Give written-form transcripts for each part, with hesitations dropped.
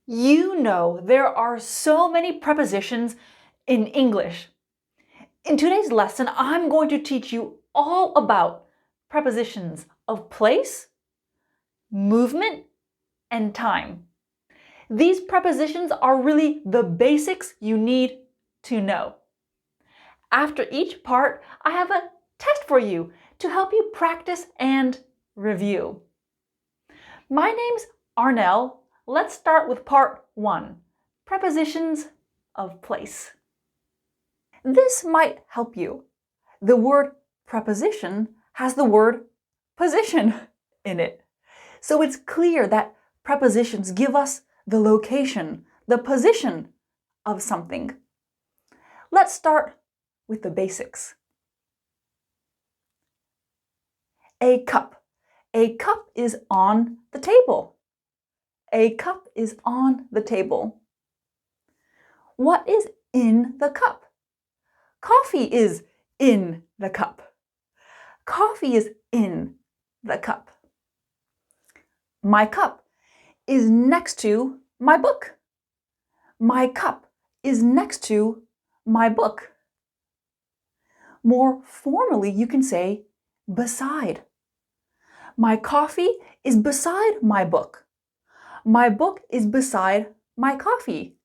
You know, there are so many prepositions in English. In today's lesson, I'm going to teach you all about prepositions of place, movement, and time. These prepositions are really the basics you need to know. After each part, I have a test for you to help you practice and review. My name's Arnell. Let's start with part 1, prepositions of place. This might help you. The word preposition has the word position in it. So it's clear that prepositions give us the location, the position of something. Let's start with the basics. A cup. A cup is on the table. A cup is on the table. What is in the cup? Coffee is in the cup. Coffee is in the cup. My cup is next to my book. My cup is next to my book. More formally, you can say beside. My coffee is beside my book. My book is beside my coffee.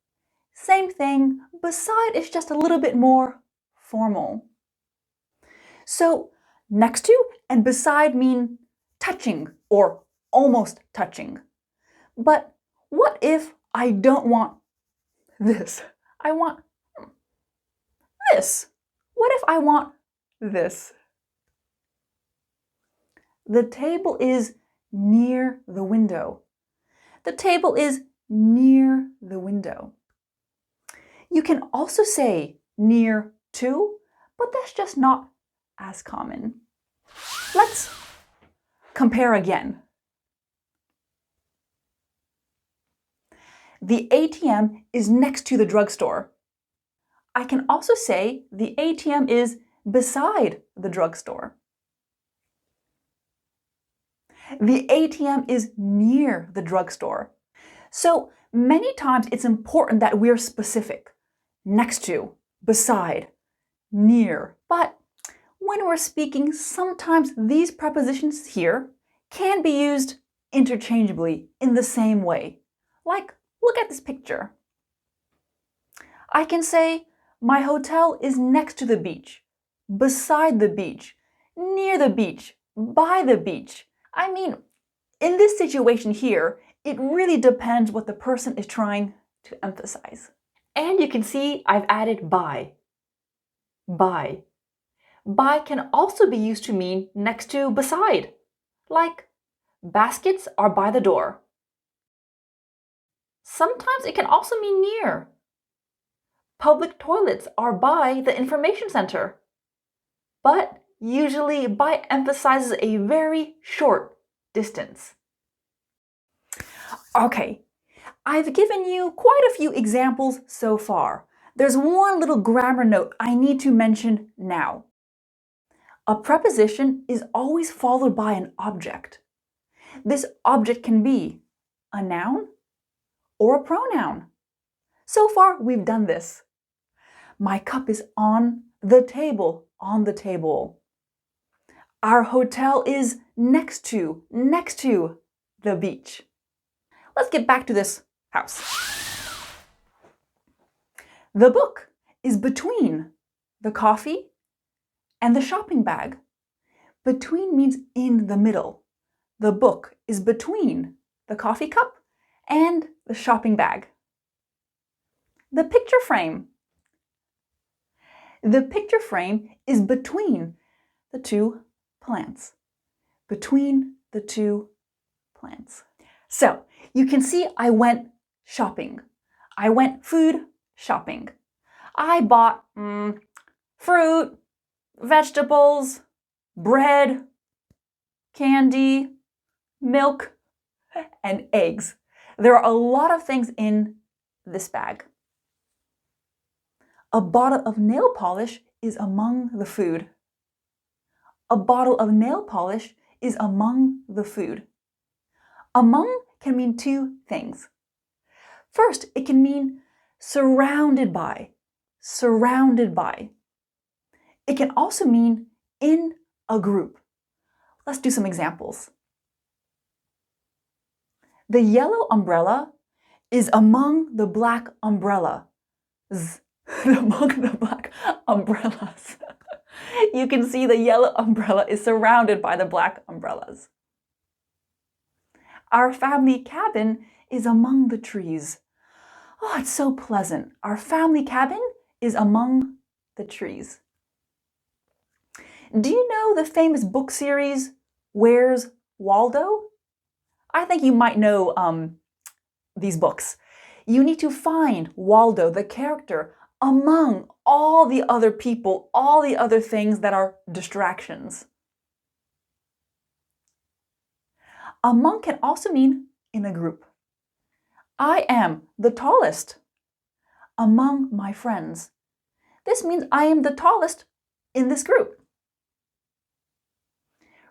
Same thing, beside is just a little bit more formal. So next to and beside mean touching or almost touching. But what if I don't want this? I want this. What if I want this? The table is near the window. The table is near the window. You can also say near to, but that's just not as common. Let's compare again. The ATM is next to the drugstore. I can also say the ATM is beside the drugstore. The ATM is near the drugstore. So many times it's important that we're specific. Next to, beside, near. But when we're speaking, sometimes these prepositions here can be used interchangeably in the same way. Like, look at this picture. I can say, my hotel is next to the beach, beside the beach, near the beach, by the beach. I mean, in this situation here, it really depends what the person is trying to emphasize. And you can see I've added by. By. By can also be used to mean next to, beside. Like, baskets are by the door. Sometimes it can also mean near. Public toilets are by the information center. But usually by emphasizes a very short distance. Okay, I've given you quite a few examples so far. There's one little grammar note I need to mention now. A preposition is always followed by an object. This object can be a noun or a pronoun. So far, we've done this. My cup is on the table, on the table. Our hotel is next to the beach. Let's get back to this house. The book is between the coffee and the shopping bag. Between means in the middle. The book is between the coffee cup and the shopping bag. The picture frame. The picture frame is between the two plants. Between the two plants. So you can see I went shopping. I went food shopping. I bought fruit, vegetables, bread, candy, milk, and eggs. There are a lot of things in this bag. A bottle of nail polish is among the food. A bottle of nail polish is among the food. Among can mean two things. First, it can mean surrounded by, surrounded by. It can also mean in a group. Let's do some examples. The yellow umbrella is among the black umbrellas. Among the black umbrellas. You can see the yellow umbrella is surrounded by the black umbrellas. Our family cabin is among the trees. Oh, it's so pleasant. Our family cabin is among the trees. Do you know the famous book series, Where's Waldo? I think you might know these books. You need to find Waldo, the character, among all the other people, all the other things that are distractions. Among can also mean in a group. I am the tallest among my friends. This means I am the tallest in this group.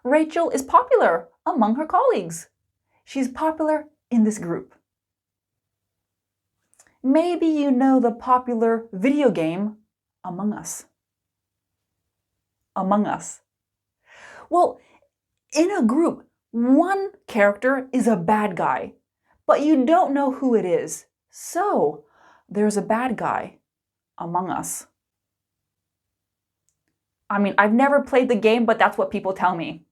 Rachel is popular among her colleagues. She's popular in this group. Maybe you know the popular video game Among Us. Among Us. Well, in a group, one character is a bad guy, but you don't know who it is. So, there's a bad guy among us. I mean, I've never played the game, but that's what people tell me.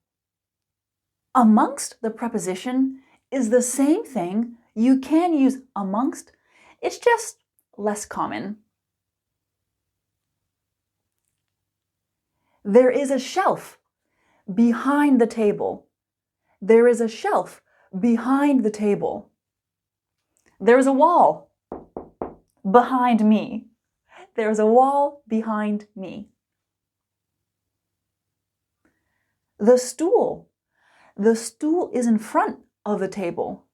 Amongst the preposition is the same thing. You can use amongst. It's just less common. There is a shelf behind the table. There is a shelf behind the table. There's a wall behind me. There's a wall behind me. The stool. The stool is in front of the table.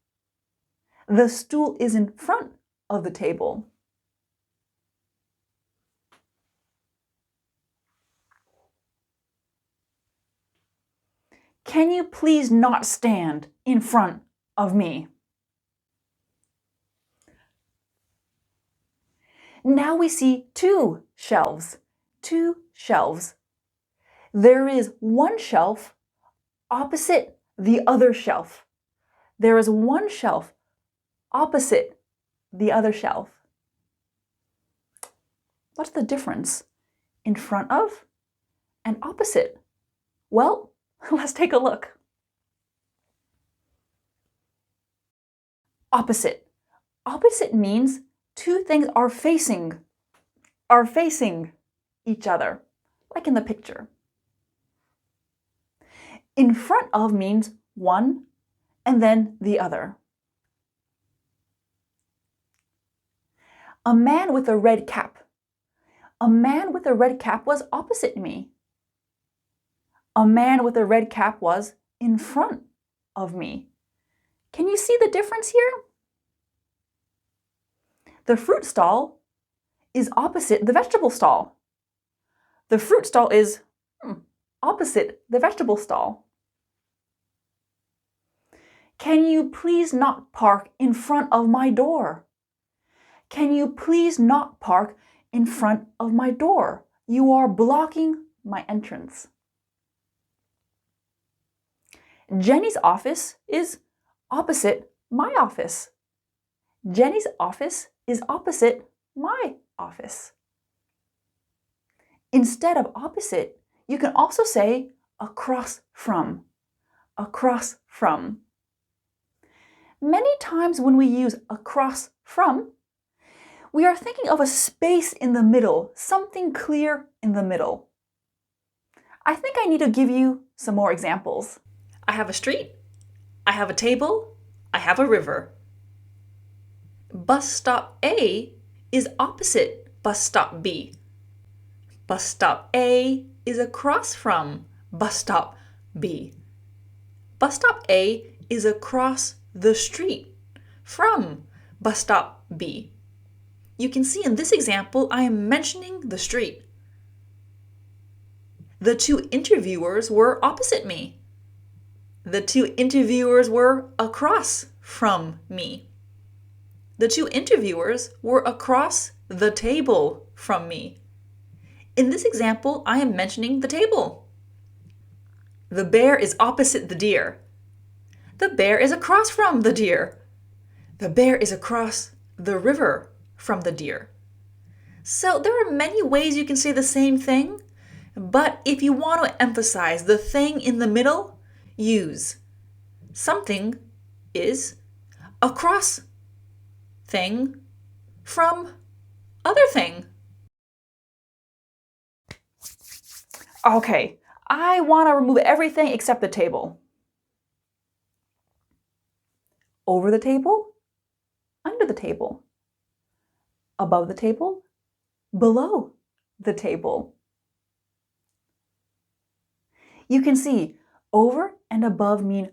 The stool is in front of the table. Can you please not stand in front of me? Now we see two shelves. Two shelves. There is one shelf opposite the other shelf. There is one shelf opposite the other shelf. What's the difference in front of and opposite? Well, let's take a look. Opposite. Opposite means two things are facing each other, like in the picture. In front of means one and then the other. A man with a red cap. A man with a red cap was opposite me. A man with a red cap was in front of me. Can you see the difference here? The fruit stall is opposite the vegetable stall. The fruit stall is opposite the vegetable stall. Can you please not park in front of my door? Can you please not park in front of my door? You are blocking my entrance. Jenny's office is opposite my office. Jenny's office is opposite my office. Instead of opposite, you can also say across from. Across from. Many times when we use across from, we are thinking of a space in the middle, something clear in the middle. I think I need to give you some more examples. I have a street, I have a table, I have a river. Bus stop A is opposite bus stop B. Bus stop A is across from bus stop B. Bus stop A is across the street from bus stop B. You can see in this example, I am mentioning the street. The two interviewers were opposite me. The two interviewers were across from me. The two interviewers were across the table from me. In this example, I am mentioning the table. The bear is opposite the deer. The bear is across from the deer. The bear is across the river from the deer. So there are many ways you can say the same thing, but if you want to emphasize the thing in the middle, use something is across thing from other thing. Okay, I want to remove everything except the table. Over the table, under the table, above the table, below the table. You can see over and above mean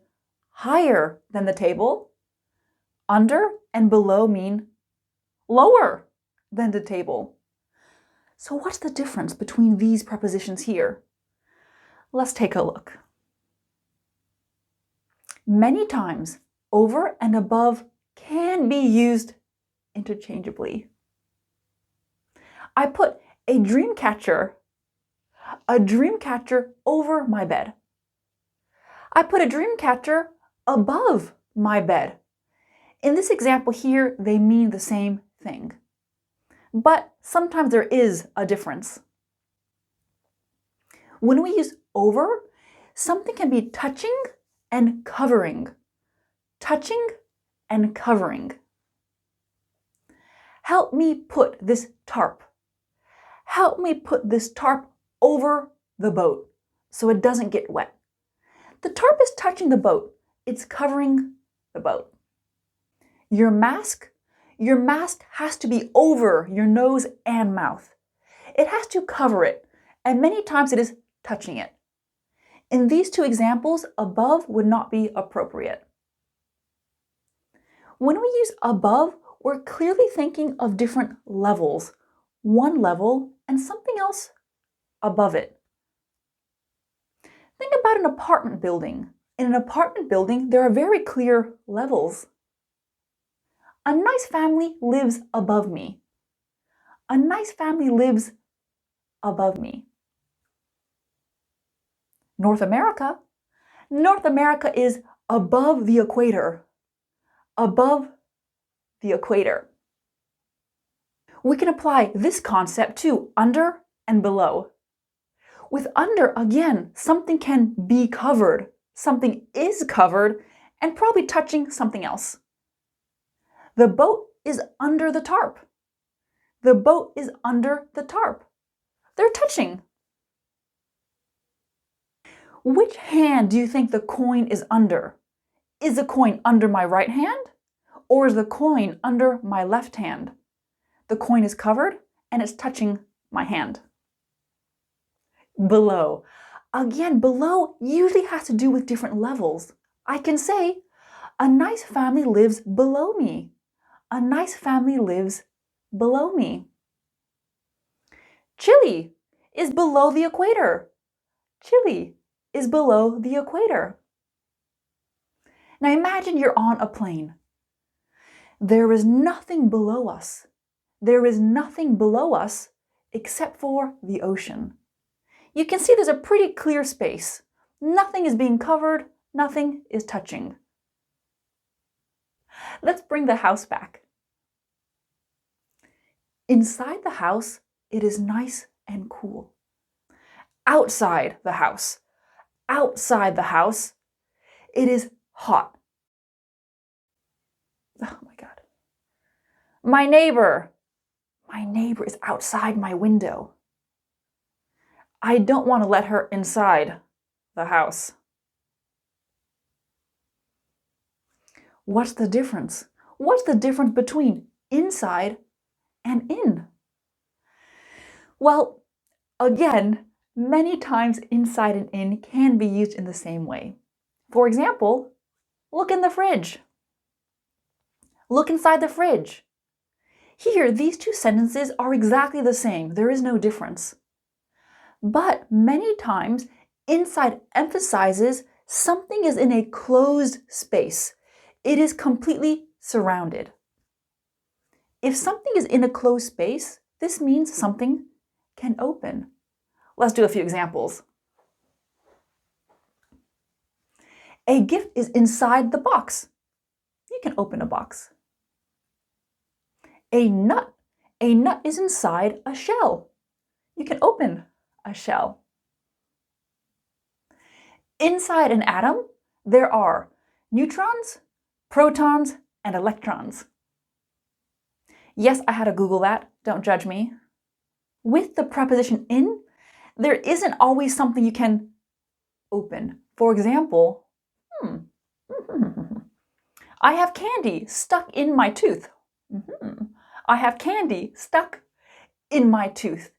higher than the table. Under and below mean lower than the table. So what's the difference between these prepositions here? Let's take a look. Many times, over and above can be used interchangeably. I put a dream catcher over my bed. I put a dream catcher above my bed. In this example here, they mean the same thing. But sometimes there is a difference. When we use over, something can be touching and covering. Touching and covering. Help me put this tarp. Help me put this tarp over the boat so it doesn't get wet. The tarp is touching the boat. It's covering the boat. Your mask has to be over your nose and mouth. It has to cover it, and many times it is touching it. In these two examples, above would not be appropriate. When we use above, we're clearly thinking of different levels. One level and something else above it. Think about an apartment building. In an apartment building, there are very clear levels. A nice family lives above me. A nice family lives above me. North America is above the equator. Above the equator. We can apply this concept to under and below. With under, again, something can be covered, something is covered, and probably touching something else. The boat is under the tarp. The boat is under the tarp. They're touching. Which hand do you think the coin is under? Is the coin under my right hand? Or is the coin under my left hand? The coin is covered and it's touching my hand. Below. Again, below usually has to do with different levels. I can say, a nice family lives below me. A nice family lives below me. Chile is below the equator. Chile is below the equator. Now imagine you're on a plane. There is nothing below us. There is nothing below us except for the ocean. You can see there's a pretty clear space. Nothing is being covered, nothing is touching. Let's bring the house back. Inside the house, it is nice and cool. Outside the house, it is hot. Oh my God. My neighbor is outside my window. I don't want to let her inside the house. What's the difference? What's the difference between inside and in? Well, again, many times inside and in can be used in the same way. For example, look in the fridge. Look inside the fridge. Here, these two sentences are exactly the same. There is no difference. But many times, inside emphasizes something is in a closed space. It is completely surrounded. If something is in a closed space, this means something can open. Let's do a few examples. A gift is inside the box. You can open a box. A nut is inside a shell. You can open a shell. Inside an atom, there are neutrons, protons, and electrons. Yes, I had to Google that. Don't judge me. With the preposition in, there isn't always something you can open. For example, I have candy stuck in my tooth. I have candy stuck in my tooth.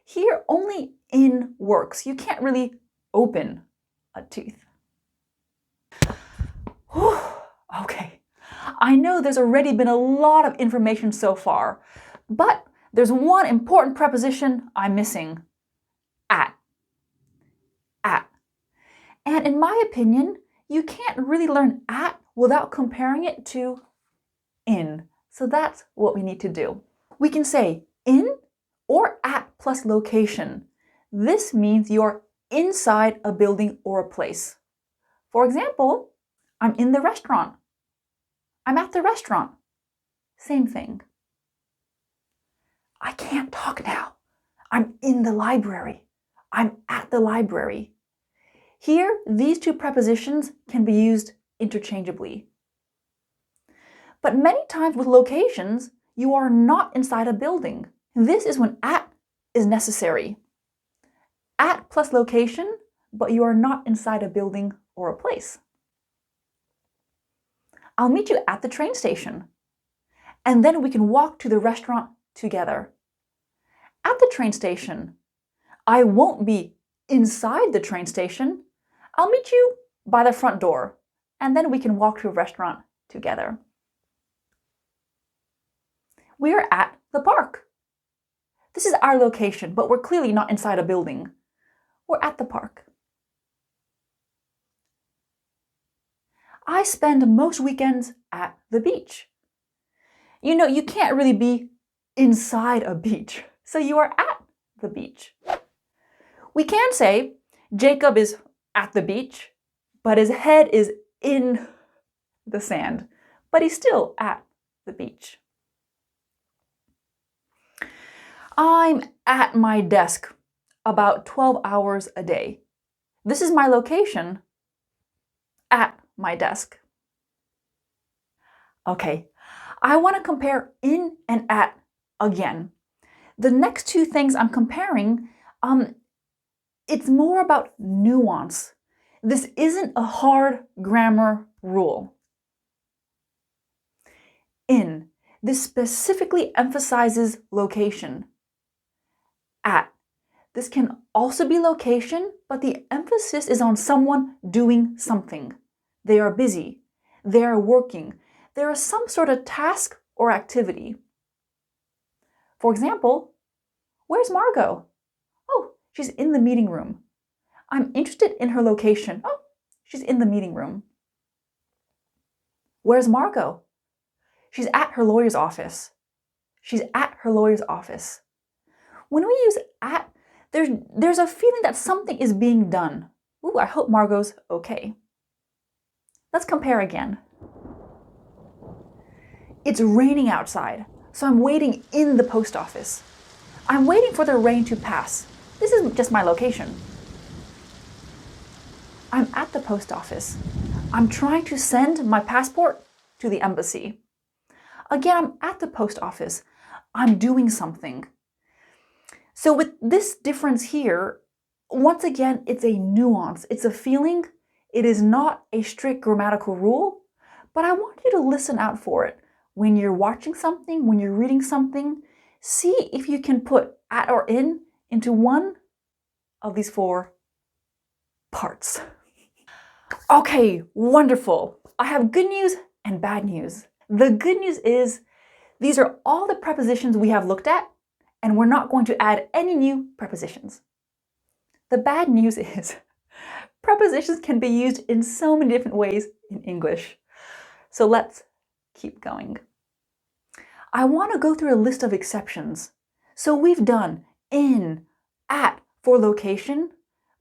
Here, only in works. You can't really open a tooth. Whew. Okay, I know there's already been a lot of information so far, but there's one important preposition I'm missing. At. At. And in my opinion, you can't really learn at without comparing it to in. So that's what we need to do. We can say in or at plus location. This means you're inside a building or a place. For example, I'm in the restaurant. I'm at the restaurant. Same thing. I can't talk now. I'm in the library. I'm at the library. Here, these two prepositions can be used interchangeably. But many times with locations, you are not inside a building. This is when at is necessary. At plus location, but you are not inside a building or a place. I'll meet you at the train station, and then we can walk to the restaurant together. At the train station, I won't be inside the train station. I'll meet you by the front door, and then we can walk to a restaurant together. We are at the park. This is our location, but we're clearly not inside a building. We're at the park. I spend most weekends at the beach. You know, you can't really be inside a beach, so you are at the beach. We can say Jacob is at the beach, but his head is in the sand, but he's still at the beach. I'm at my desk about 12 hours a day. This is my location, at my desk. Okay, I want to compare in and at again. The next two things I'm comparing, it's more about nuance. This isn't a hard grammar rule. In, this specifically emphasizes location. At, this can also be location, but the emphasis is on someone doing something. They are busy. They are working. There is some sort of task or activity. For example, where's Margot? Oh, she's in the meeting room. I'm interested in her location. Oh, she's in the meeting room. Where's Margot? She's at her lawyer's office. She's at her lawyer's office. When we use at, there's a feeling that something is being done. Ooh, I hope Margot's okay. Let's compare again. It's raining outside, so I'm waiting in the post office. I'm waiting for the rain to pass. This is just my location. I'm at the post office. I'm trying to send my passport to the embassy. Again, I'm at the post office. I'm doing something. So with this difference here, once again, it's a nuance. It's a feeling. It is not a strict grammatical rule, but I want you to listen out for it. When you're watching something, when you're reading something, see if you can put at or in into one of these four parts. Okay, wonderful. I have good news and bad news. The good news is these are all the prepositions we have looked at, and we're not going to add any new prepositions. The bad news is prepositions can be used in so many different ways in English. So let's keep going. I want to go through a list of exceptions. So we've done in, at for location,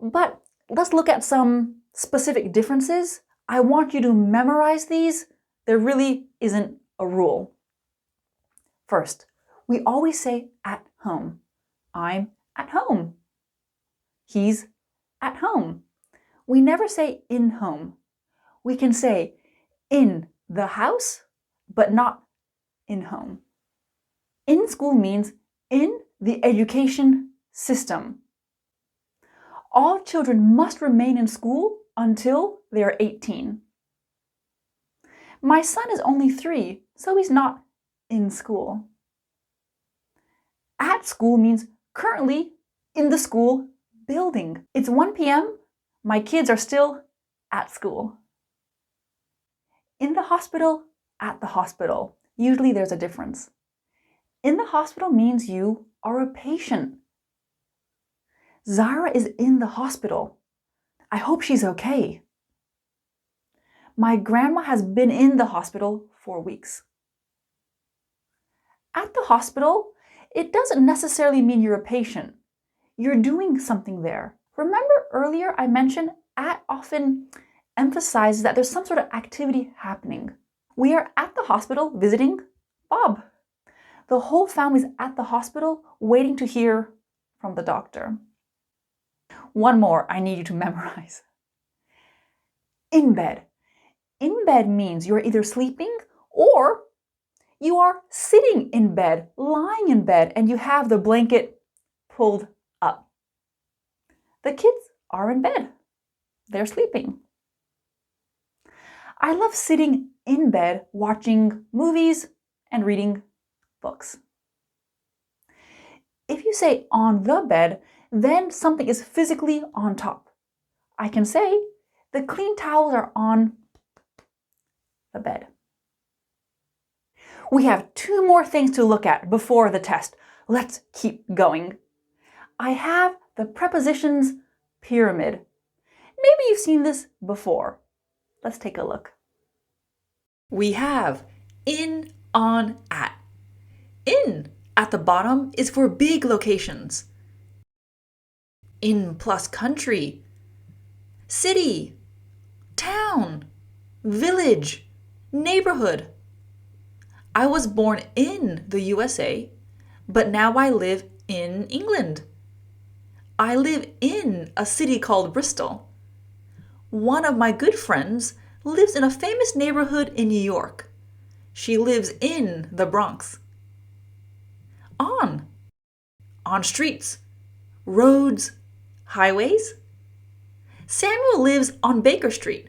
but let's look at some specific differences. I want you to memorize these. There really isn't a rule. First, we always say at home. I'm at home. He's at home. We never say in home. We can say in the house, but not in home. In school means in the education system. All children must remain in school until they are 18. My son is only 3, so he's not in school. At school means currently in the school building. It's 1 p.m. My kids are still at school. In the hospital, at the hospital. Usually there's a difference. In the hospital means you are a patient. Zara is in the hospital. I hope she's okay. My grandma has been in the hospital for weeks. At the hospital, it doesn't necessarily mean you're a patient. You're doing something there. Remember earlier I mentioned at often emphasizes that there's some sort of activity happening. We are at the hospital visiting Bob. The whole family's at the hospital waiting to hear from the doctor. One more I need you to memorize. In bed. In bed means you're either sleeping or you are sitting in bed, lying in bed, and you have the blanket pulled up. The kids are in bed. They're sleeping. I love sitting in bed watching movies and reading books. If you say on the bed, then something is physically on top. I can say the clean towels are on the bed. We have 2 more things to look at before the test. Let's keep going. I have the prepositions pyramid. Maybe you've seen this before. Let's take a look. We have in, on, at. In at the bottom is for big locations. In plus country, city, town, village, neighborhood. I was born in the USA, but now I live in England. I live in a city called Bristol. One of my good friends lives in a famous neighborhood in New York. She lives in the Bronx. On streets, roads, highways. Samuel lives on Baker Street.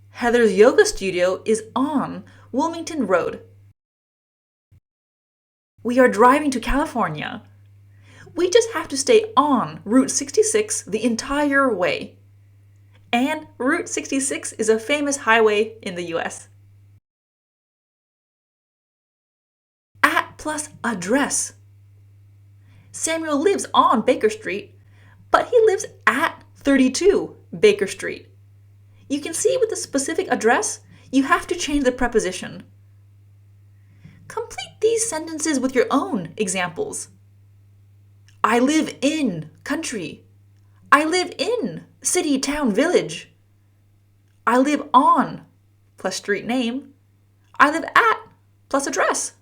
Heather's yoga studio is on Wilmington Road. We are driving to California. We just have to stay on Route 66 the entire way. And Route 66 is a famous highway in the US. At plus address. Samuel lives on Baker Street, but he lives at 32 Baker Street. You can see with the specific address, you have to change the preposition. Complete these sentences with your own examples. I live in country. I live in city, town, village. I live on plus street name. I live at plus address.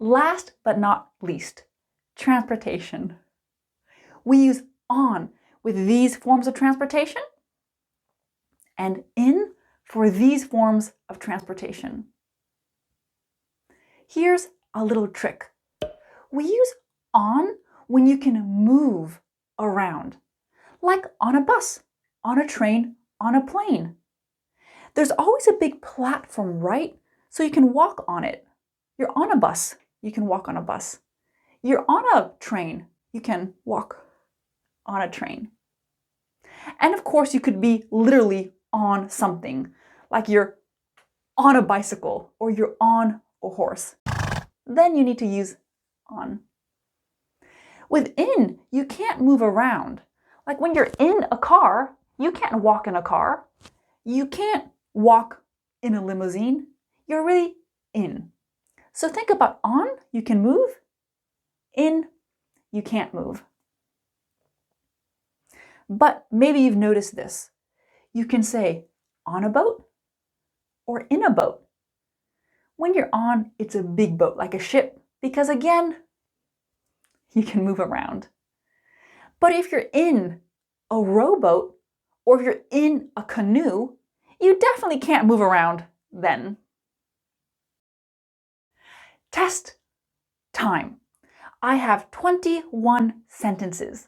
Last but not least, transportation. We use on with these forms of transportation and in for these forms of transportation. Here's a little trick. We use on when you can move around, like on a bus, on a train, on a plane. There's always a big platform, right? So you can walk on it. You're on a bus, you can walk on a bus. You're on a train, you can walk on a train. And of course, you could be literally on something, like you're on a bicycle or you're on a horse. Then you need to use on. Within, you can't move around. Like when you're in a car, you can't walk in a car. You can't walk in a limousine. You're really in. So think about on, you can move. In, you can't move. But maybe you've noticed this. You can say on a boat or in a boat. When you're on, it's a big boat, like a ship, because again, you can move around. But if you're in a rowboat or if you're in a canoe, you definitely can't move around then. Test time. I have 21 sentences.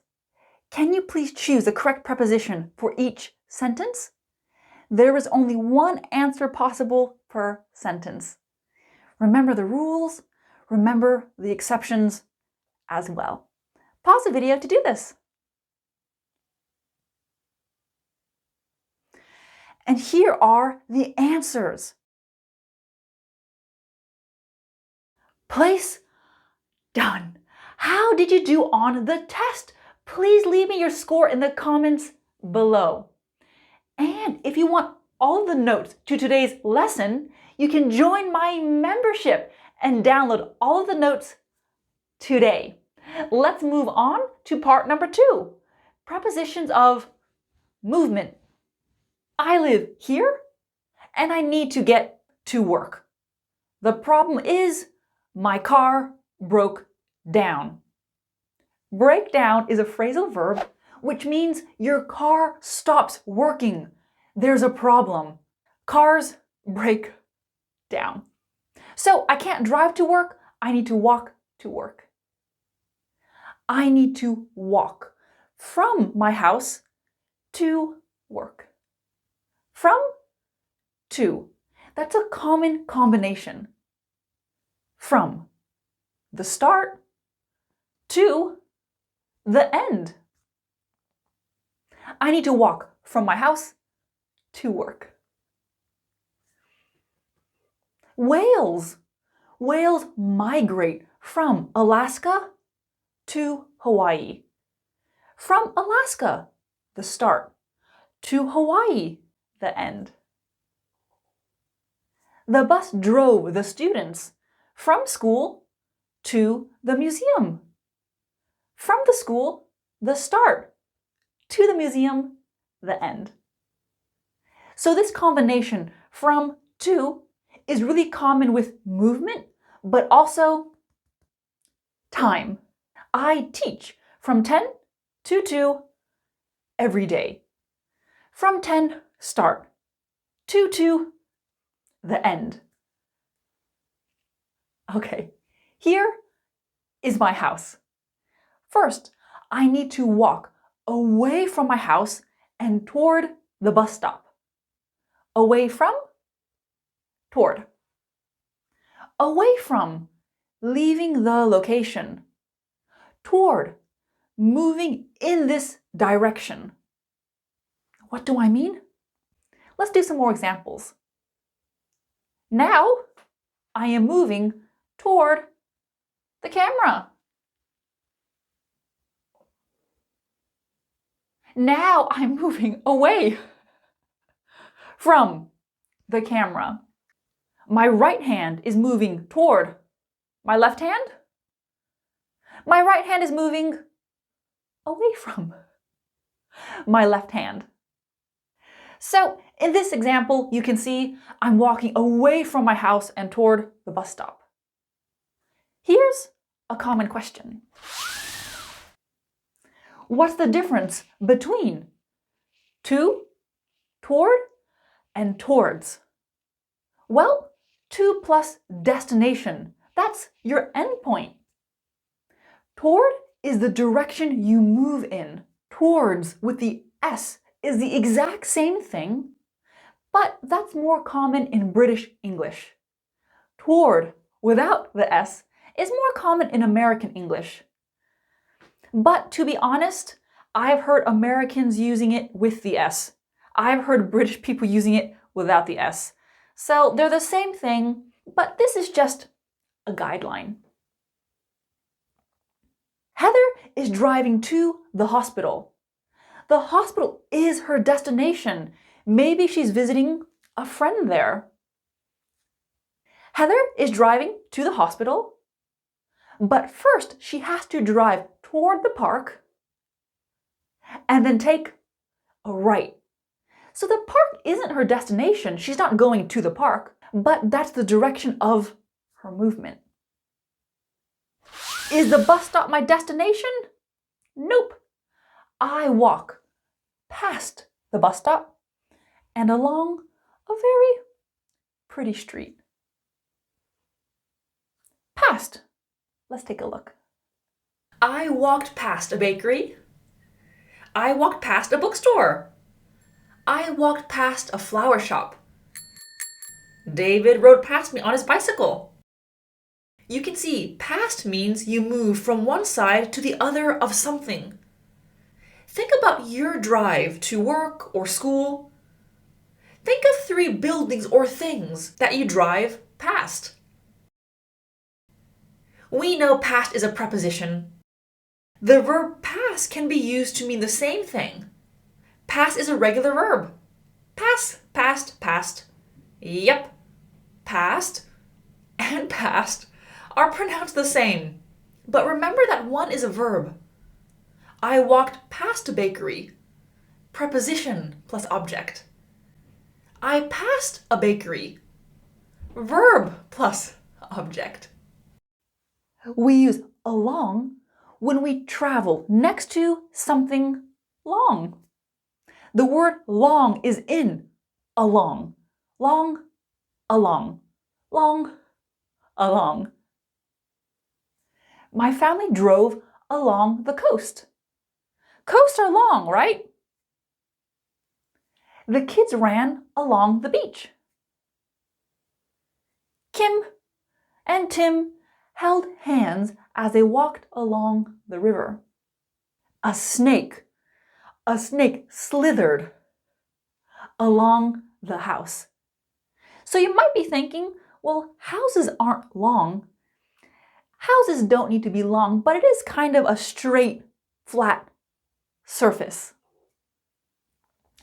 Can you please choose the correct preposition for each sentence? There is only one answer possible per sentence. Remember the rules, remember the exceptions as well. Pause the video to do this. And here are the answers. Place, done. How did you do on the test? Please leave me your score in the comments below. And if you want all of the notes to today's lesson, you can join my membership and download all of the notes today. Let's move on to part number 2, prepositions of movement. I live here and I need to get to work. The problem is my car broke down. Break down is a phrasal verb, which means your car stops working. There's a problem. Cars break down. So I can't drive to work. I need to walk to work. I need to walk from my house to work. From, to. That's a common combination. From the start to the end. I need to walk from my house to work. Whales. Whales migrate from Alaska to Hawaii. From Alaska, the start, to Hawaii, the end. The bus drove the students from school to the museum. From the school, the start, to the museum, the end. So this combination from to is really common with movement, but also time. I teach from 10 to 2 every day. From 10, start, to 2, the end. Okay, here is my house. First, I need to walk away from my house and toward the bus stop. Away from, toward. Away from, leaving the location. Toward, moving in this direction. What do I mean? Let's do some more examples. Now, I am moving toward the camera. Now I'm moving away from the camera. My right hand is moving toward my left hand. My right hand is moving away from my left hand. So in this example, you can see I'm walking away from my house and toward the bus stop. Here's a common question. What's the difference between to, toward, and towards? Well, to plus destination. That's your endpoint. Toward is the direction you move in. Towards with the S is the exact same thing, but that's more common in British English. Toward without the S is more common in American English. But to be honest, I've heard Americans using it with the S. I've heard British people using it without the S. So they're the same thing, but this is just a guideline. Heather is driving to the hospital. The hospital is her destination. Maybe she's visiting a friend there. Heather is driving to the hospital, but first she has to drive toward the park and then take a right. So the park isn't her destination. She's not going to the park, but that's the direction of her movement. Is the bus stop my destination? Nope. I walk past the bus stop and along a very pretty street. Past. Let's take a look. I walked past a bakery. I walked past a bookstore. I walked past a flower shop. David rode past me on his bicycle. You can see past means you move from one side to the other of something. Think about your drive to work or school. Think of 3 buildings or things that you drive past. We know past is a preposition. The verb pass can be used to mean the same thing. Pass is a regular verb. Pass, passed, passed. Yep, past and past are pronounced the same. But remember that one is a verb. I walked past a bakery. Preposition plus object. I passed a bakery. Verb plus object. We use along when we travel next to something long. The word long is in along. Long, along. Long, along. My family drove along the coast. Coasts are long, right? The kids ran along the beach. Kim and Tim held hands as they walked along the river. A snake slithered along the house. So you might be thinking, well, houses aren't long. Houses don't need to be long, but it is kind of a straight, flat surface.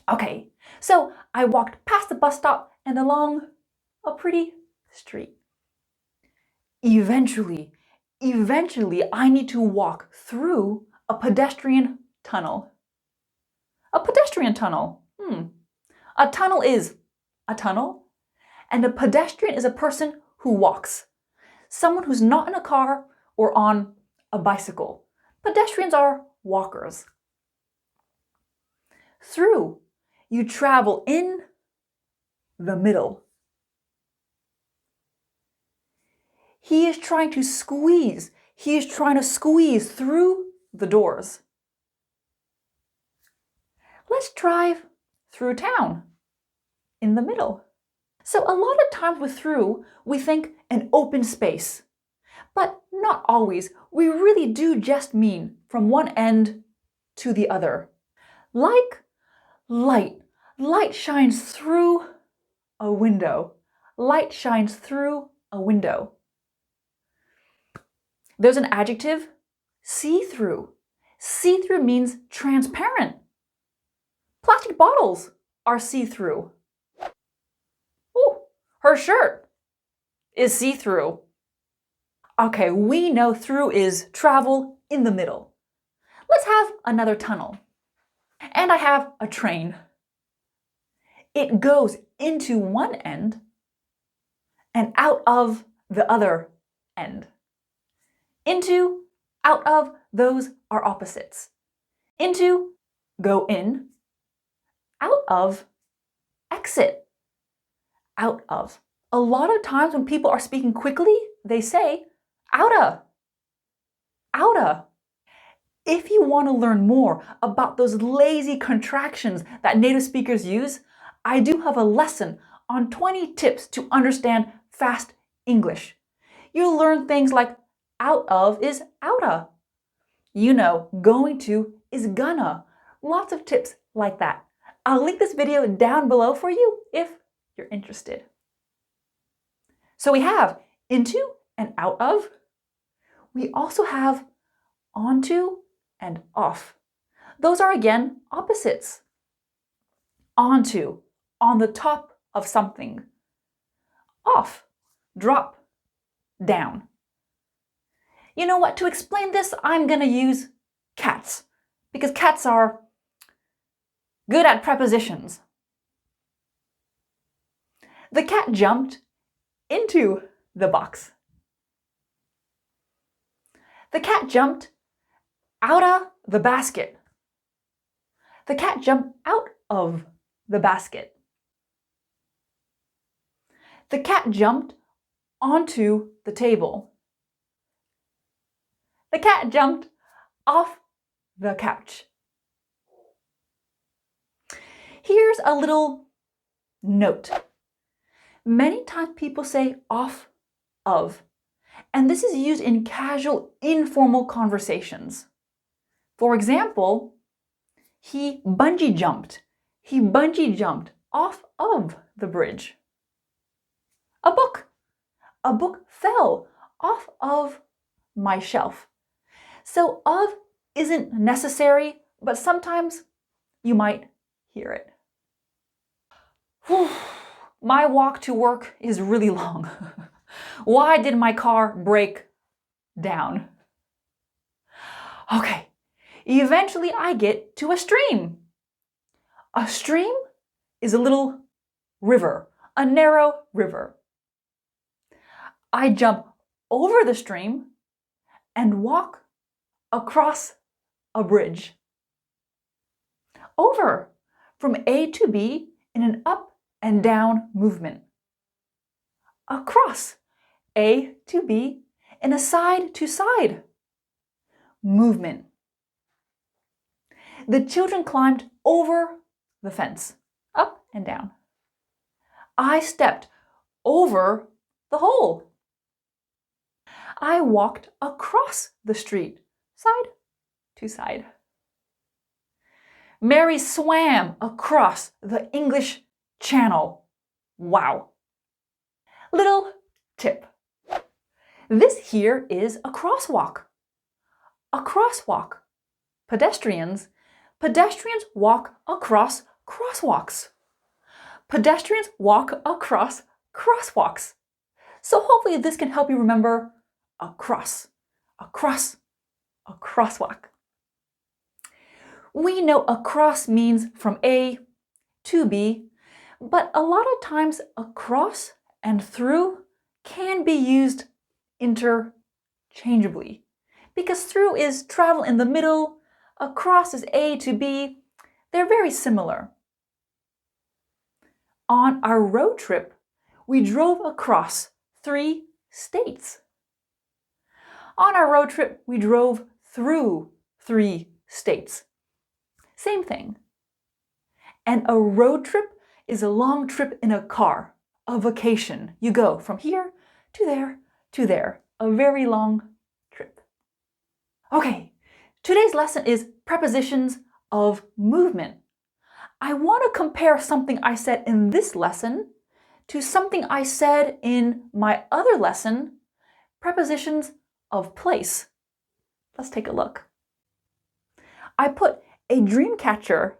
Okay, so I walked past the bus stop and along a pretty street. Eventually, I need to walk through a pedestrian tunnel. A pedestrian tunnel. A tunnel is a tunnel, and a pedestrian is a person who walks. Someone who's not in a car or on a bicycle. Pedestrians are walkers. Through, you travel in the middle. He is trying to squeeze through the doors. Let's drive through town, in the middle. So a lot of times with through, we think an open space. But not always. We really do just mean from one end to the other. Like light. Light shines through a window. Light shines through a window. There's an adjective, see-through. See-through means transparent. Plastic bottles are see-through. Ooh, her shirt is see-through. Okay, we know through is travel in the middle. Let's have another tunnel. And I have a train. It goes into one end and out of the other end. Into, out of, those are opposites. Into, go in. Out of, exit. Out of. A lot of times when people are speaking quickly, they say, outa. Outa. If you want to learn more about those lazy contractions that native speakers use, I do have a lesson on 20 tips to understand fast English. You'll learn things like out of is outa. You know, going to is gonna. Lots of tips like that. I'll link this video down below for you if you're interested. So we have into and out of. We also have onto and off. Those are again opposites. Onto, on the top of something. Off, drop, down. You know what? To explain this, I'm going to use cats because cats are good at prepositions. The cat jumped into the box. The cat jumped out of the basket. The cat jumped out of the basket. The cat jumped onto the table. The cat jumped off the couch. Here's a little note. Many times people say off of, and this is used in casual, informal conversations. For example, he bungee jumped. He bungee jumped off of the bridge. A book fell off of my shelf. So of isn't necessary, but sometimes you might hear it. Whew. My walk to work is really long. Why did my car break down? Okay, eventually I get to a stream. A stream is a little river, a narrow river. I jump over the stream and walk across a bridge. Over, from A to B in an up and down movement. Across, A to B in a side to side movement. The children climbed over the fence, up and down. I stepped over the hole. I walked across the street, side to side. Mary swam across the English Channel. Wow. Little tip. This here is a crosswalk. A crosswalk. Pedestrians walk across crosswalks. Pedestrians walk across crosswalks. So hopefully this can help you remember a crosswalk. We know across means from A to B, but a lot of times across and through can be used interchangeably because through is travel in the middle, across is A to B. They're very similar. On our road trip, we drove across 3 states. On our road trip, we drove through 3 states. Same thing. And a road trip is a long trip in a car, a vacation. You go from here to there to there, a very long trip. Okay, today's lesson is prepositions of movement. I want to compare something I said in this lesson to something I said in my other lesson, prepositions of place. Let's take a look. I put a dream catcher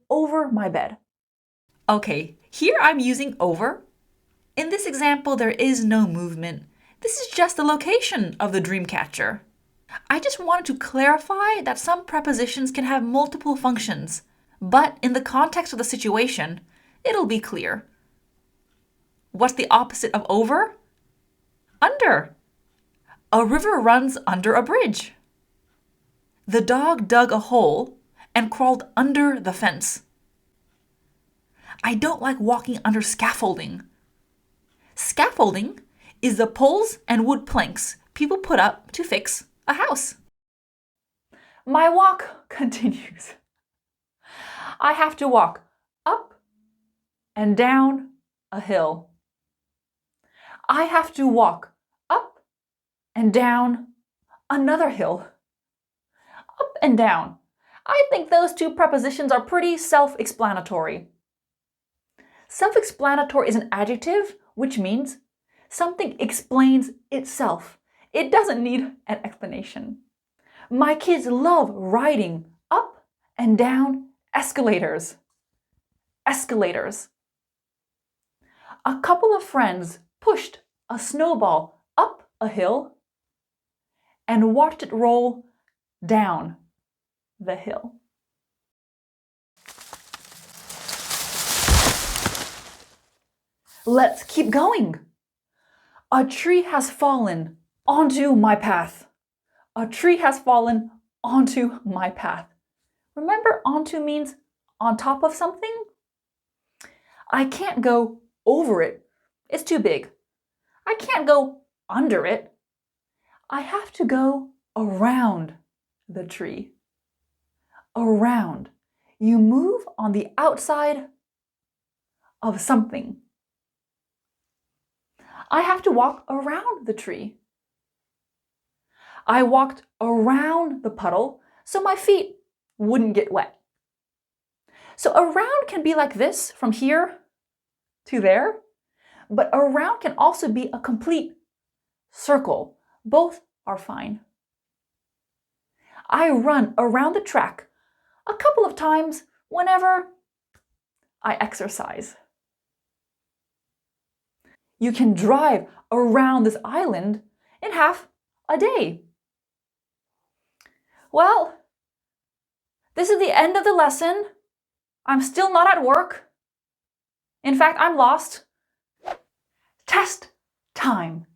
over my bed. Okay, here I'm using over. In this example, there is no movement. This is just the location of the dream catcher. I just wanted to clarify that some prepositions can have multiple functions, but in the context of the situation, it'll be clear. What's the opposite of over? Under. A river runs under a bridge. The dog dug a hole and crawled under the fence. I don't like walking under scaffolding. Scaffolding is the poles and wood planks people put up to fix a house. My walk continues. I have to walk up and down a hill. I have to walk up and down another hill. Up and down. I think those 2 prepositions are pretty self-explanatory. Self-explanatory is an adjective, which means something explains itself. It doesn't need an explanation. My kids love riding up and down escalators. Escalators. A couple of friends pushed a snowball up a hill and watched it roll down the hill. Let's keep going. A tree has fallen onto my path. A tree has fallen onto my path. Remember, onto means on top of something? I can't go over it. It's too big. I can't go under it. I have to go around the tree. Around. You move on the outside of something. I have to walk around the tree. I walked around the puddle so my feet wouldn't get wet. So around can be like this, from here to there, but around can also be a complete circle. Both are fine. I run around the track a couple of times whenever I exercise. You can drive around this island in half a day. Well, this is the end of the lesson. I'm still not at work. In fact, I'm lost. Test time.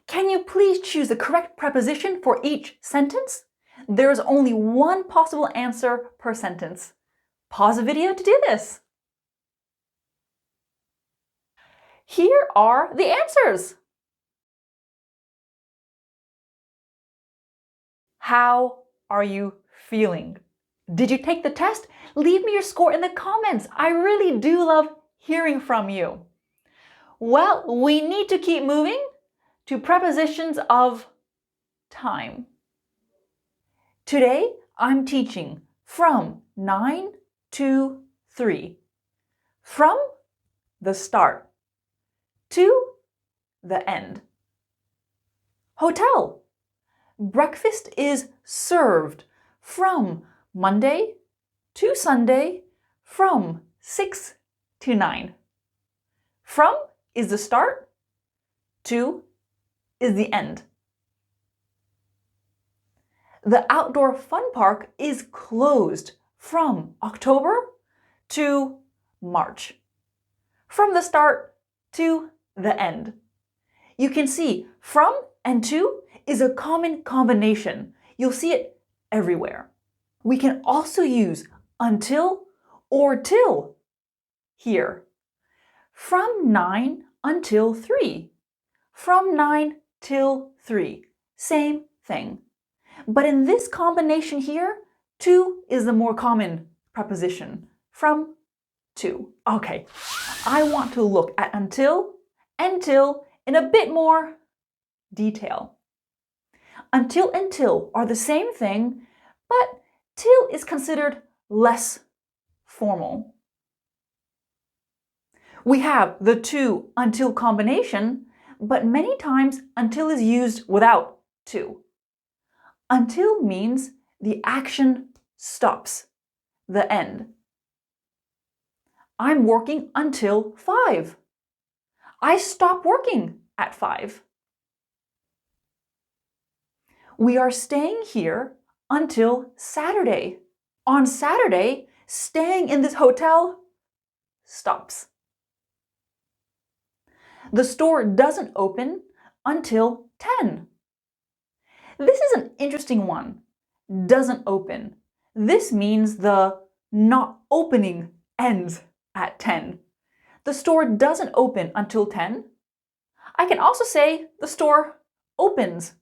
Can you please choose the correct preposition for each sentence? There is only one possible answer per sentence. Pause the video to do this. Here are the answers. How are you feeling? Did you take the test? Leave me your score in the comments. I really do love hearing from you. Well, we need to keep moving to prepositions of time. Today, I'm teaching from 9 to 3. From the start to the end. Hotel. Breakfast is served from Monday to Sunday from 6 to 9. From is the start, to is the end. The outdoor fun park is closed from October to March. From the start to the end. You can see from and to is a common combination. You'll see it everywhere. We can also use until or till here. From 9 until 3. From 9 till 3. Same thing. But in this combination here, to is the more common preposition. From to. Okay, I want to look at until and till in a bit more detail. Until and till are the same thing, but till is considered less formal. We have the to until combination, but many times until is used without to. Until means the action stops, the end. I'm working until 5. I stop working at 5. We are staying here until Saturday. On Saturday, staying in this hotel stops. The store doesn't open until 10. This is an interesting one. Doesn't open. This means the not opening ends at 10. The store doesn't open until 10. I can also say the store opens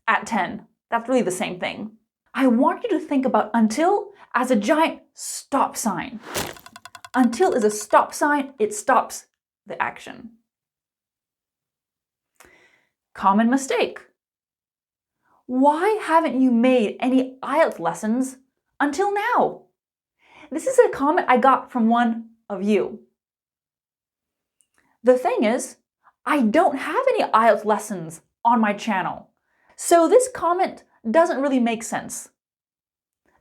at 10. That's really the same thing. I want you to think about until as a giant stop sign. Until is a stop sign. It stops the action. Common mistake. Why haven't you made any IELTS lessons until now? This is a comment I got from one of you. The thing is, I don't have any IELTS lessons on my channel, so this comment doesn't really make sense.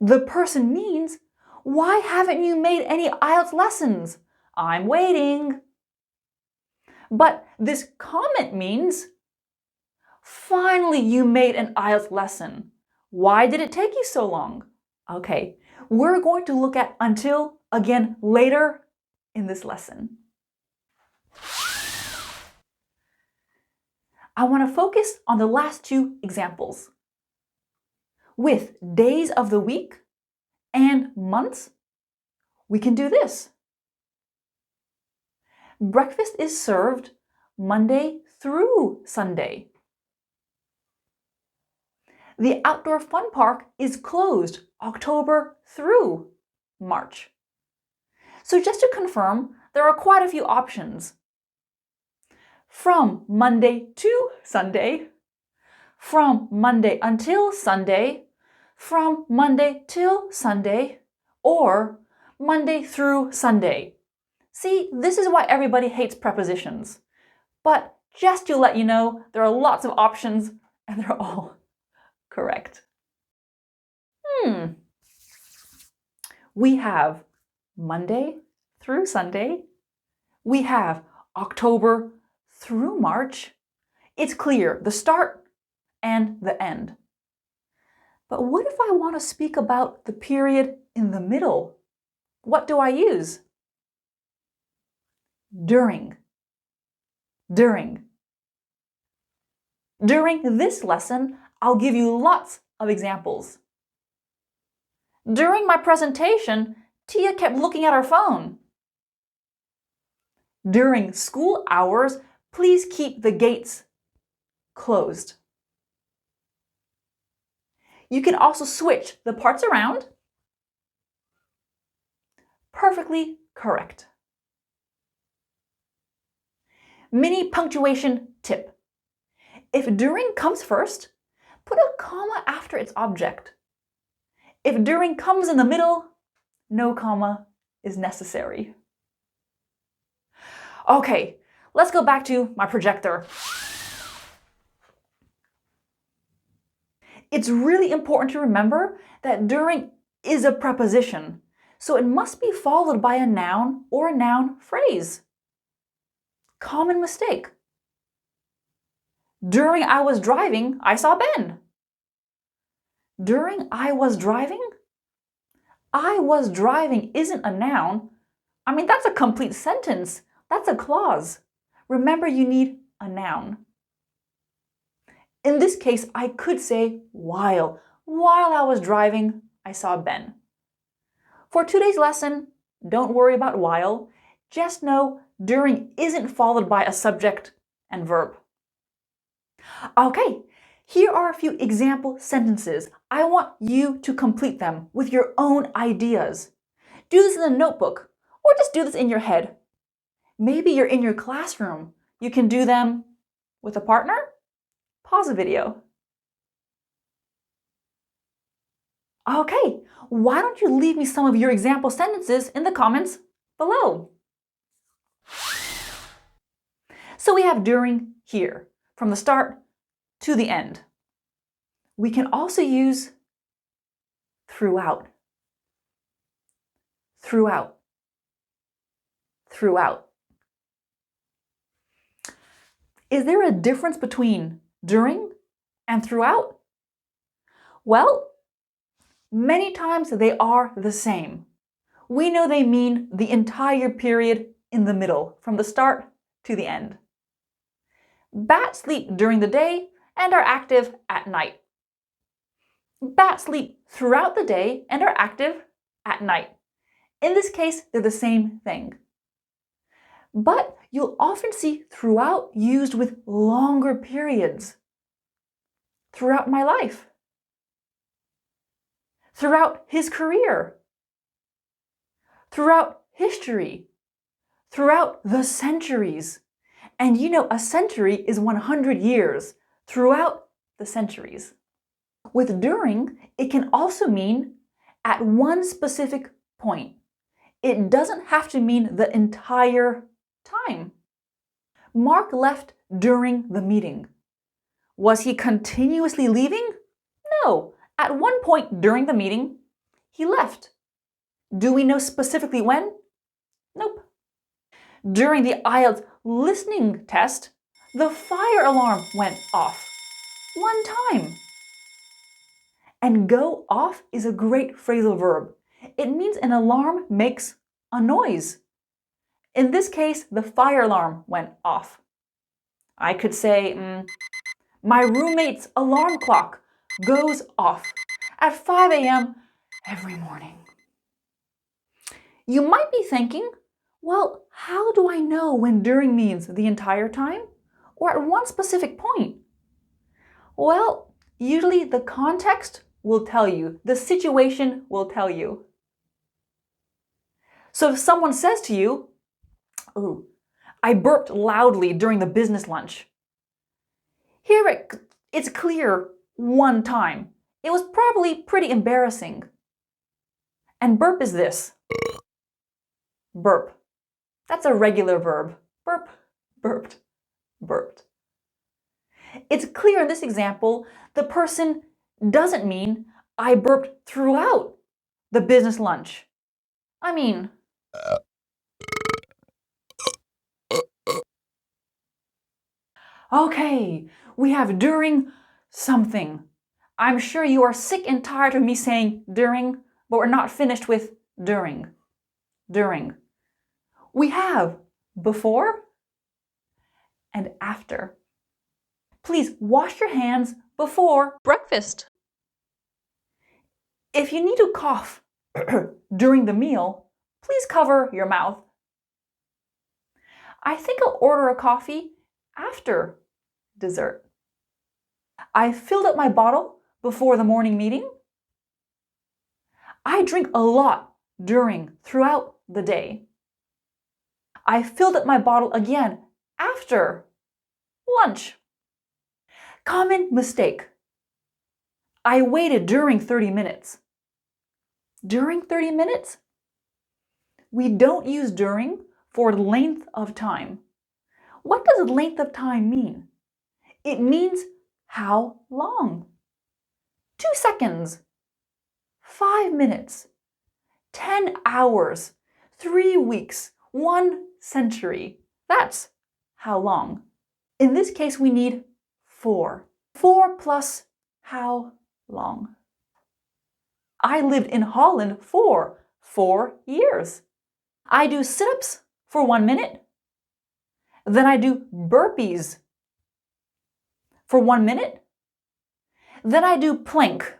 The person means, why haven't you made any IELTS lessons? I'm waiting. But this comment means, finally you made an IELTS lesson. Why did it take you so long? Okay, we're going to look at until again later in this lesson. I want to focus on the last two examples. With days of the week and months, we can do this. Breakfast is served Monday through Sunday. The outdoor fun park is closed October through March. So just to confirm, there are quite a few options. From Monday to Sunday, from Monday until Sunday, from Monday till Sunday, or Monday through Sunday. See, this is why everybody hates prepositions. But just to let you know, there are lots of options and they're all correct. We have Monday through Sunday. We have October through March. It's clear, the start and the end. But what if I want to speak about the period in the middle? What do I use? During. During. During this lesson, I'll give you lots of examples. During my presentation, Tia kept looking at her phone. During school hours, please keep the gates closed. You can also switch the parts around. Perfectly correct. Mini punctuation tip. If during comes first, put a comma after its object. If during comes in the middle, no comma is necessary. Okay, let's go back to my projector. It's really important to remember that during is a preposition, so it must be followed by a noun or a noun phrase. Common mistake. During I was driving, I saw Ben. During I was driving? I was driving isn't a noun. I mean, that's a complete sentence. That's a clause. Remember, you need a noun. In this case, I could say while. While I was driving, I saw Ben. For today's lesson, don't worry about while. Just know during isn't followed by a subject and verb. Okay, here are a few example sentences. I want you to complete them with your own ideas. Do this in a notebook, or just do this in your head. Maybe you're in your classroom. You can do them with a partner. Pause the video. Okay, why don't you leave me some of your example sentences in the comments below? So we have during here, from the start to the end. We can also use throughout. Throughout. Throughout. Is there a difference between during and throughout? Well, many times they are the same. We know they mean the entire period in the middle, from the start to the end. Bats sleep during the day and are active at night. Bats sleep throughout the day and are active at night. In this case, they're the same thing. But you'll often see throughout used with longer periods. Throughout my life. Throughout his career. Throughout history. Throughout the centuries. And you know, a century is 100 years. Throughout the centuries. With during, it can also mean at one specific point. It doesn't have to mean the entire time. Mark left during the meeting. Was he continuously leaving? No. At one point during the meeting, he left. Do we know specifically when? Nope. During the IELTS listening test, the fire alarm went off 1 time. And go off is a great phrasal verb. It means an alarm makes a noise. In this case, the fire alarm went off. I could say, my roommate's alarm clock goes off at 5 a.m. every morning. You might be thinking, well, how do I know when during means the entire time or at one specific point? Well, usually the context will tell you, the situation will tell you. So if someone says to you, "Ooh, I burped loudly during the business lunch," here it's clear 1 time. It was probably pretty embarrassing. And burp is this. Burp. That's a regular verb. Burp, burped, burped. It's clear in this example, the person doesn't mean I burped throughout the business lunch. I mean, okay, we have during something. I'm sure you are sick and tired of me saying during, but we're not finished with during. During. We have before and after. Please wash your hands before breakfast. If you need to cough during the meal, please cover your mouth. I think I'll order a coffee after dessert. I filled up my bottle before the morning meeting. I drink a lot throughout the day. I filled up my bottle again after lunch. Common mistake. I waited during 30 minutes. During 30 minutes? We don't use during for length of time. What does length of time mean? It means how long. 2 seconds, 5 minutes, 10 hours, 3 weeks, 1 century. That's how long. In this case, we need 4. 4 plus how long? I lived in Holland for 4 years. I do sit-ups for 1 minute. Then I do burpees for 1 minute. Then I do plank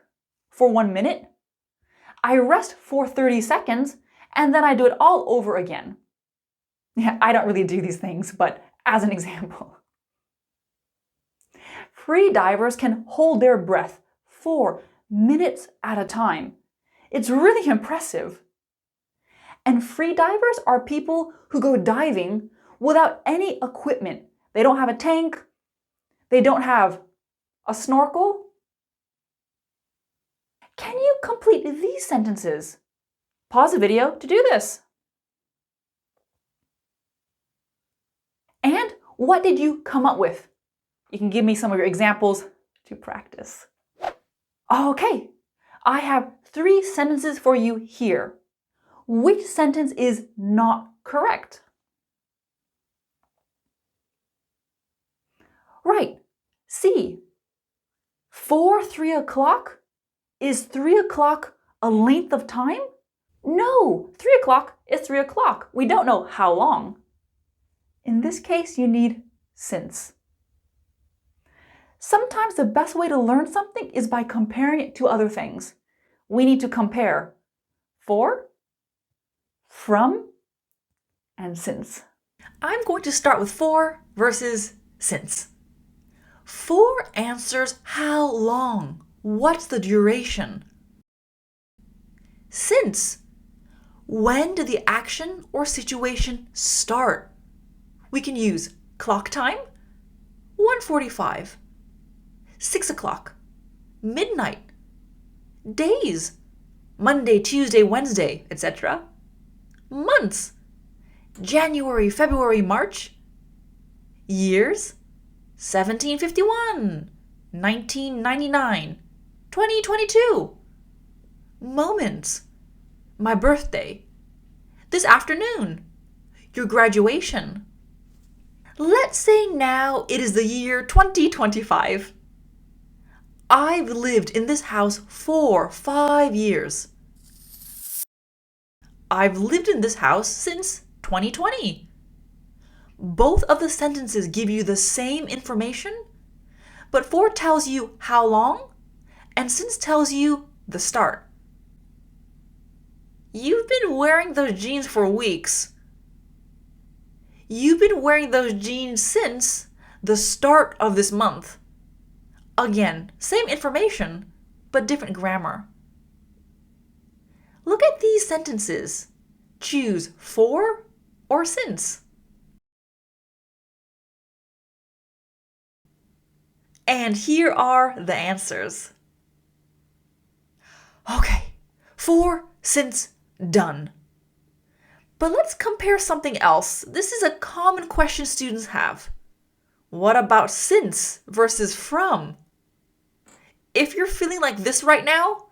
for 1 minute. I rest for 30 seconds, and then I do it all over again. Yeah, I don't really do these things, but as an example. Free divers can hold their breath for minutes at a time. It's really impressive. And free divers are people who go diving without any equipment. They don't have a tank. They don't have a snorkel. Can you complete these sentences? Pause the video to do this. And what did you come up with? You can give me some of your examples to practice. Okay, I have 3 sentences for you here. Which sentence is not correct? Right, C. For 3 o'clock? Is 3 o'clock a length of time? No, 3 o'clock is 3 o'clock. We don't know how long. In this case, you need since. Sometimes the best way to learn something is by comparing it to other things. We need to compare for, from, and since. I'm going to start with for versus since. For answers how long, what's the duration. Since, when did the action or situation start? We can use clock time, 1:45, 6 o'clock, midnight, days, Monday, Tuesday, Wednesday, etc. Months, January, February, March. Years, 1751, 1999, 2022. Moments, my birthday, this afternoon, your graduation. Let's say now it is the year 2025. I've lived in this house for 5 years. I've lived in this house since 2020. Both of the sentences give you the same information, but for tells you how long, and since tells you the start. You've been wearing those jeans for weeks. You've been wearing those jeans since the start of this month. Again, same information, but different grammar. Look at these sentences. Choose for or since. And here are the answers. Okay, for, since, done. But let's compare something else. This is a common question students have. What about since versus from? If you're feeling like this right now,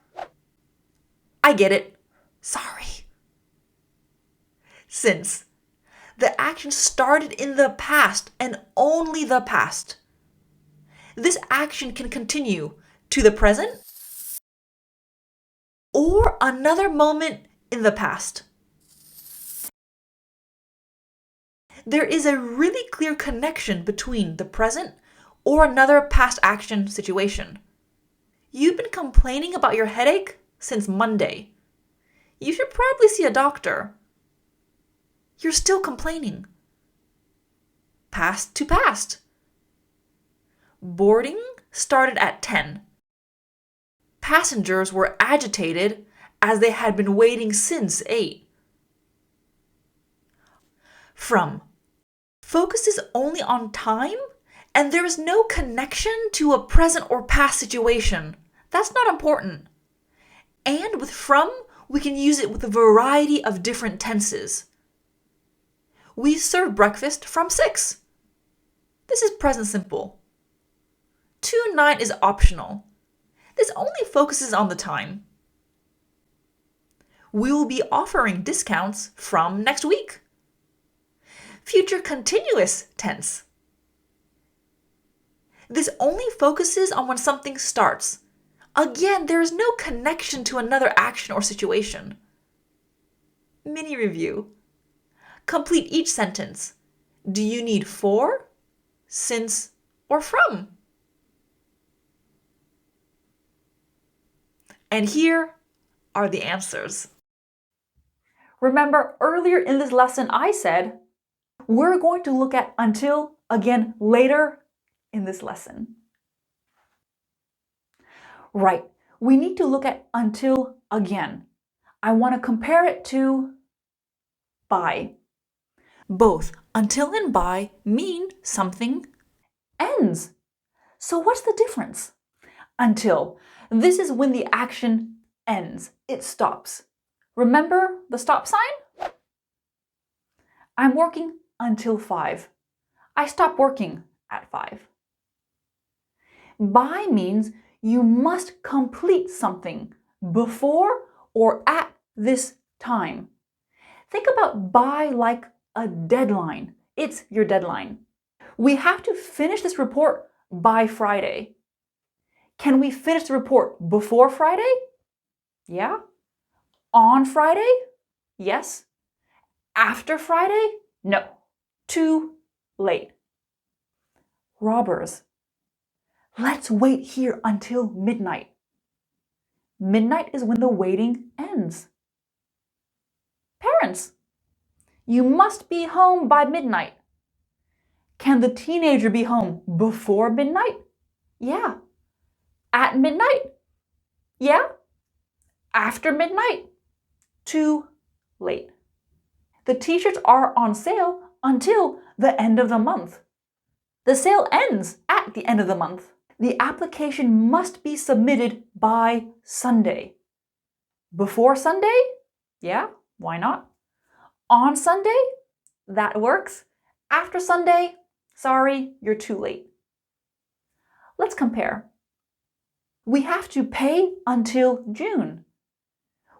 I get it. Sorry. Since. The action started in the past and only the past. This action can continue to the present or another moment in the past. There is a really clear connection between the present or another past action situation. You've been complaining about your headache since Monday. You should probably see a doctor. You're still complaining. Past to past. Boarding started at 10. Passengers were agitated as they had been waiting since 8. From. Focuses only on time, and there is no connection to a present or past situation. That's not important. And with from, we can use it with a variety of different tenses. We serve breakfast from 6. This is present simple. To 9 is optional. This only focuses on the time. We will be offering discounts from next week. Future continuous tense. This only focuses on when something starts. Again, there is no connection to another action or situation. Mini review. Complete each sentence. Do you need for, since, or from? And here are the answers. Remember, earlier in this lesson I said, we're going to look at until again later in this lesson. Right, we need to look at until again. I want to compare it to by. Both until and by mean something ends. So what's the difference? Until. This is when the action ends. It stops. Remember the stop sign? I'm working until 5. I stop working at 5. By means you must complete something before or at this time. Think about by like a deadline. It's your deadline. We have to finish this report by Friday. Can we finish the report before Friday? Yeah. On Friday? Yes. After Friday? No. Too late. Robbers. Let's wait here until midnight. Midnight is when the waiting ends. Parents. You must be home by midnight. Can the teenager be home before midnight? Yeah. At midnight? Yeah. After midnight? Too late. The t-shirts are on sale until the end of the month. The sale ends at the end of the month. The application must be submitted by Sunday. Before Sunday? Yeah, why not? On Sunday? That works. After Sunday? Sorry, you're too late. Let's compare. We have to pay until June.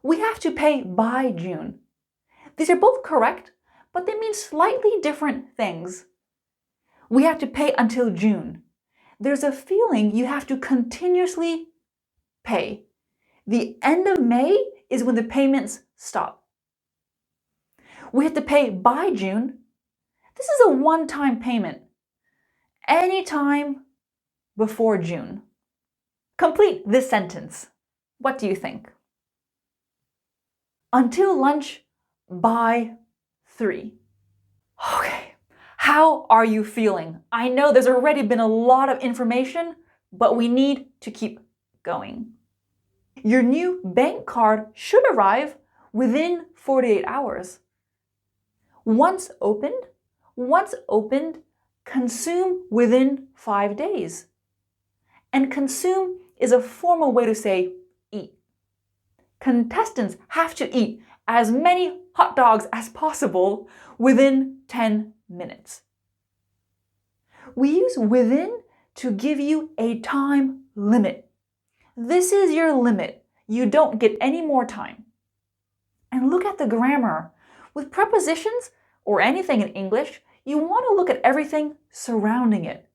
We have to pay by June. These are both correct, but they mean slightly different things. We have to pay until June. There's a feeling you have to continuously pay. The end of May is when the payments stop. We have to pay by June. This is a one-time payment. Anytime before June. Complete this sentence. What do you think? Until lunch by 3. Okay, how are you feeling? I know there's already been a lot of information, but we need to keep going. Your new bank card should arrive within 48 hours. Once opened, consume within 5 days. And consume is a formal way to say eat. Contestants have to eat as many hot dogs as possible within 10 minutes. We use within to give you a time limit. This is your limit. You don't get any more time. And look at the grammar. With prepositions, or anything in English, you want to look at everything surrounding it.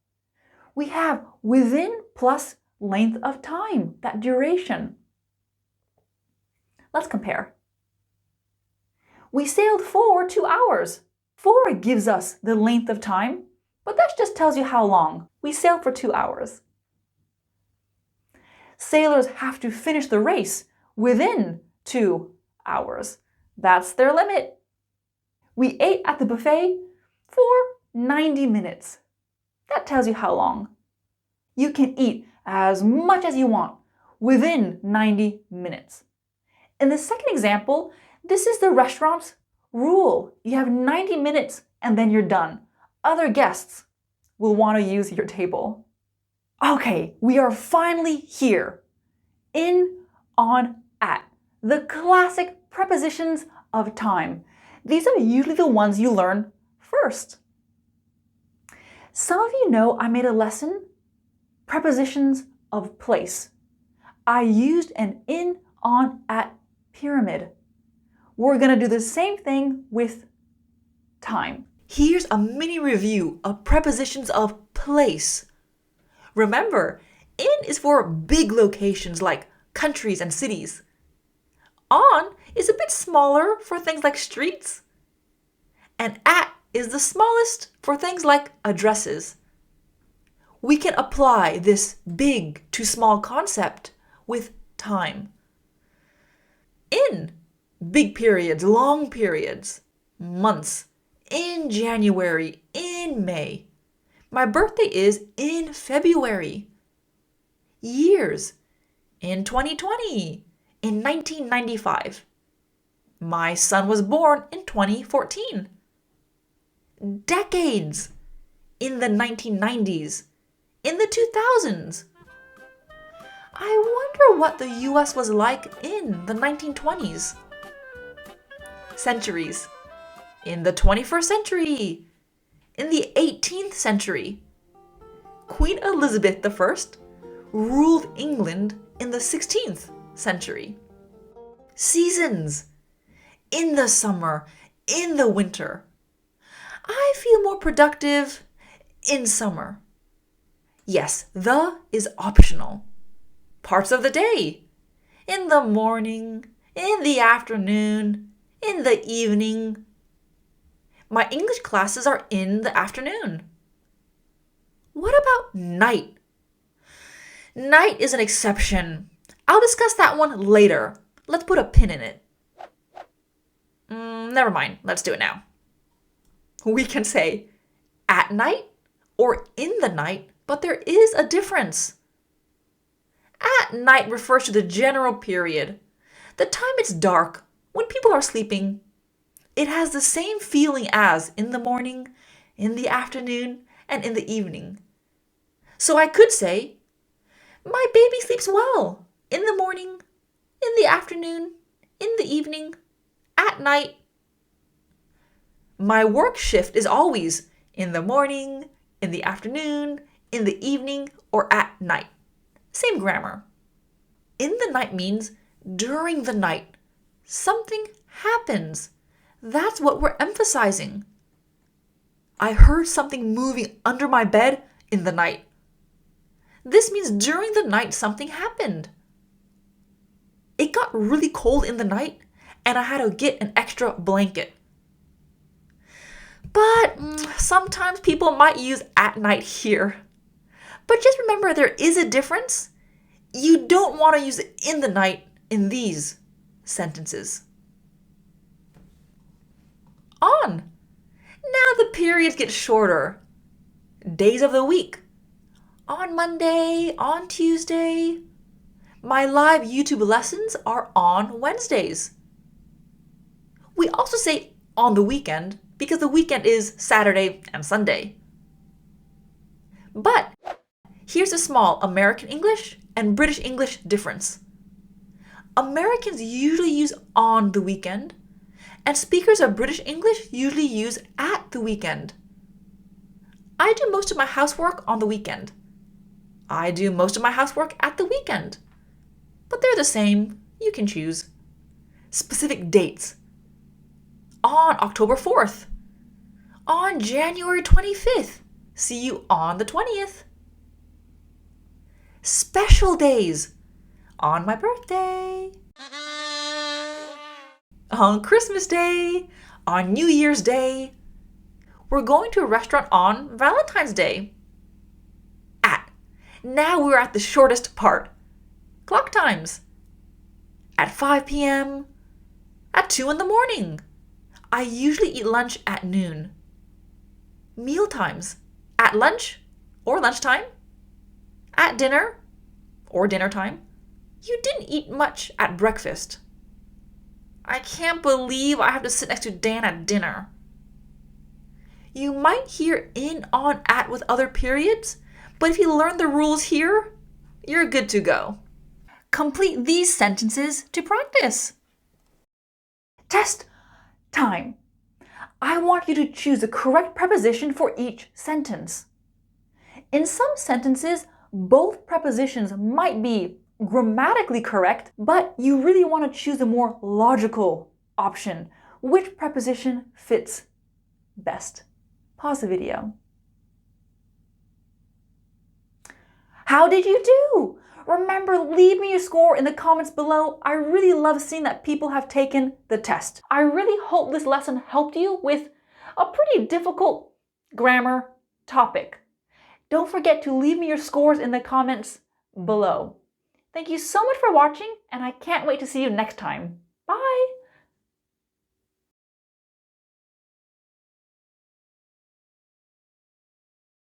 We have within plus length of time, that duration. Let's compare. We sailed for 2 hours. 4 gives us the length of time, but that just tells you how long. We sailed for 2 hours. Sailors have to finish the race within 2 hours. That's their limit. We ate at the buffet for 90 minutes. That tells you how long. You can eat as much as you want within 90 minutes. In the second example, this is the restaurant's rule. You have 90 minutes and then you're done. Other guests will want to use your table. Okay, we are finally here. In, on, at. The classic prepositions of time. These are usually the ones you learn first. Some of you know I made a lesson, prepositions of place. I used an in, on, at pyramid. We're going to do the same thing with time. Here's a mini review of prepositions of place. Remember, in is for big locations like countries and cities. On is a bit smaller for things like streets. And at is the smallest for things like addresses. We can apply this big to small concept with time. In, big periods, long periods, months, in January, in May. My birthday is in February. Years, in 2020, in 1995. My son was born in 2014. Decades, in the 1990s, in the 2000s. I wonder what the US was like in the 1920s. Centuries, in the 21st century, in the 18th century. Queen Elizabeth I ruled England in the 16th century. Seasons, in the summer, in the winter. I feel more productive in summer. Yes, the is optional. Parts of the day, in the morning, in the afternoon, in the evening. My English classes are in the afternoon. What about night? Night is an exception. I'll discuss that one later. Let's put a pin in it. Never mind, let's do it now. We can say at night or in the night, but there is a difference. At night refers to the general period, the time it's dark, when people are sleeping. It has the same feeling as in the morning, in the afternoon, and in the evening. So I could say, my baby sleeps well in the morning, in the afternoon, in the evening, at night. My work shift is always in the morning, in the afternoon, in the evening, or at night. Same grammar. In the night means during the night. Something happens. That's what we're emphasizing. I heard something moving under my bed in the night. This means during the night something happened. It got really cold in the night and I had to get an extra blanket. But sometimes people might use at night here. But just remember there is a difference. You don't want to use it in the night in these sentences. On. Now the periods get shorter. Days of the week. On Monday, on Tuesday. My live YouTube lessons are on Wednesdays. We also say on the weekend because the weekend is Saturday and Sunday. But here's a small American English and British English difference. Americans usually use on the weekend, and speakers of British English usually use at the weekend. I do most of my housework on the weekend. I do most of my housework at the weekend. But they're the same. You can choose. Specific dates. On October 4th. On January 25th. See you on the 20th. Special days. On my birthday. On Christmas Day. On New Year's Day. We're going to a restaurant on Valentine's Day. At. Now we're at the shortest part. Clock times. At 5 p.m. At 2 in the morning. I usually eat lunch at noon. Meal times. At lunch or lunchtime. At dinner or dinner time. You didn't eat much at breakfast. I can't believe I have to sit next to Dan at dinner. You might hear in, on, at with other periods, but if you learn the rules here, you're good to go. Complete these sentences to practice. Test time. I want you to choose the correct preposition for each sentence. In some sentences, both prepositions might be grammatically correct, but you really want to choose a more logical option. Which preposition fits best? Pause the video. How did you do? Remember, leave me your score in the comments below. I really love seeing that people have taken the test. I really hope this lesson helped you with a pretty difficult grammar topic. Don't forget to leave me your scores in the comments below. Thank you so much for watching, and I can't wait to see you next time.